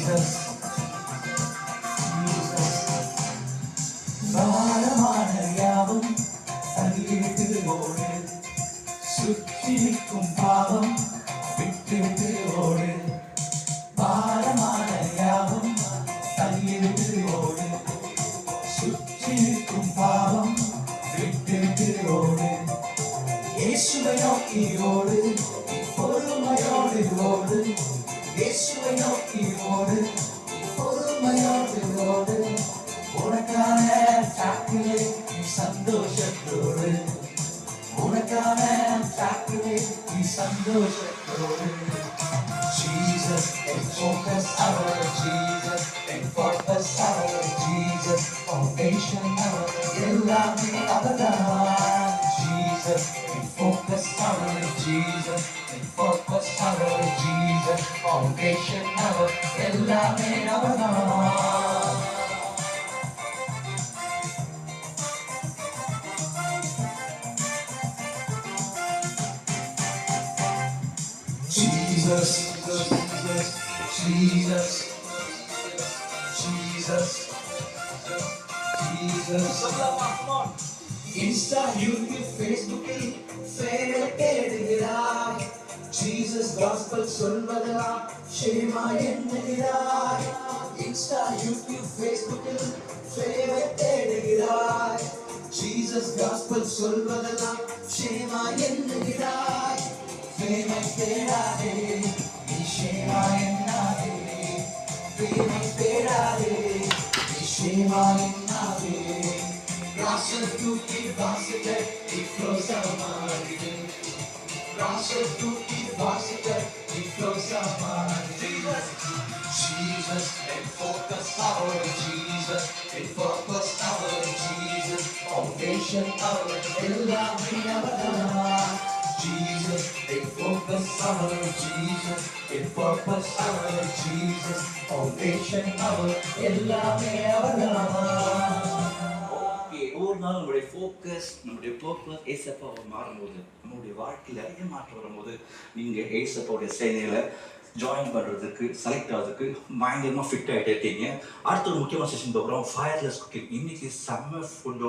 Jesus, Jesus. பாரமான யாவும் தள்ளிவிட்டு ஓடு, சுற்றி நிற்கும் பாவம் விட்டு விட்டு ஓடு. பாரமான யாவும் தள்ளிவிட்டு ஓடு, சுற்றி நிற்கும் பாவம் விட்டு விட்டு ஓடு. இயேசுவை நோக்கி ஓடு, பொறுமையோடு ஓடு. இயேசுவை நோக்கி ஓடு, பொறுமையோடு ஓடு. உனக்கான சாக்கிலே நீ சந்தோஷத்தோடு, உனக்கான சாக்கிலே நீ சந்தோஷத்தோடு. Jesus and focus our Jesus and purpose our Jesus, foundation our எல்லாமே அவர்தான். Jesus and focus our Jesus and purpose our Jesus, foundation our எல்லாமே அவர்தான். Jesus, Jesus, Jesus, Jesus, Jesus. Insta, YouTube, Facebook, favorite தேடுகிறாய். Jesus gospel சொல்வதெல்லாம் ஷேமா என்கிறாய். Insta, YouTube, Facebook, favorite தேடுகிறாய். Jesus gospel சொல்வதெல்லாம் ஷேமா என்கிறாய். Prema தேடாதே, நீ ஷேமா என்னாதே. Prema தேடாதே, நீ ஷேமா என்னாதே. ராசல் தூக்கி வாசிக்க நீ க்ளோஸ் ஆமாது. ராசல் தூக்கி வாசிக்க நீ close ஆமாது. Jesus and focus our Jesus and focus our Jesus, foundation our எல்லாமே அவர்தான். Jesus, and focus our Jesus, and purpose our Jesus, foundation our எல்லாமே அவர்தான். ஒரு நாள் நம்முடைய ஃபோக்கஸ் நம்முடைய பர்பஸ் ஏசப்பாவை மாறும்போது, நம்முடைய வாழ்க்கையில் நிறைய மாற்றம் வரும்போது, நீங்கள் ஏசப்பாவுடைய சேனையில் ஜாயின் பண்ணுறதுக்கு செலக்ட் ஆகிறதுக்கு பயங்கரமாக ஃபிட் ஆகிட்டே இருக்கீங்க. அடுத்த ஒரு முக்கியமான செஷன் பார்க்குறோம், ஃபயர்லெஸ் குக்கிங். இன்றைக்கி செம்ம ஃபுட்டோட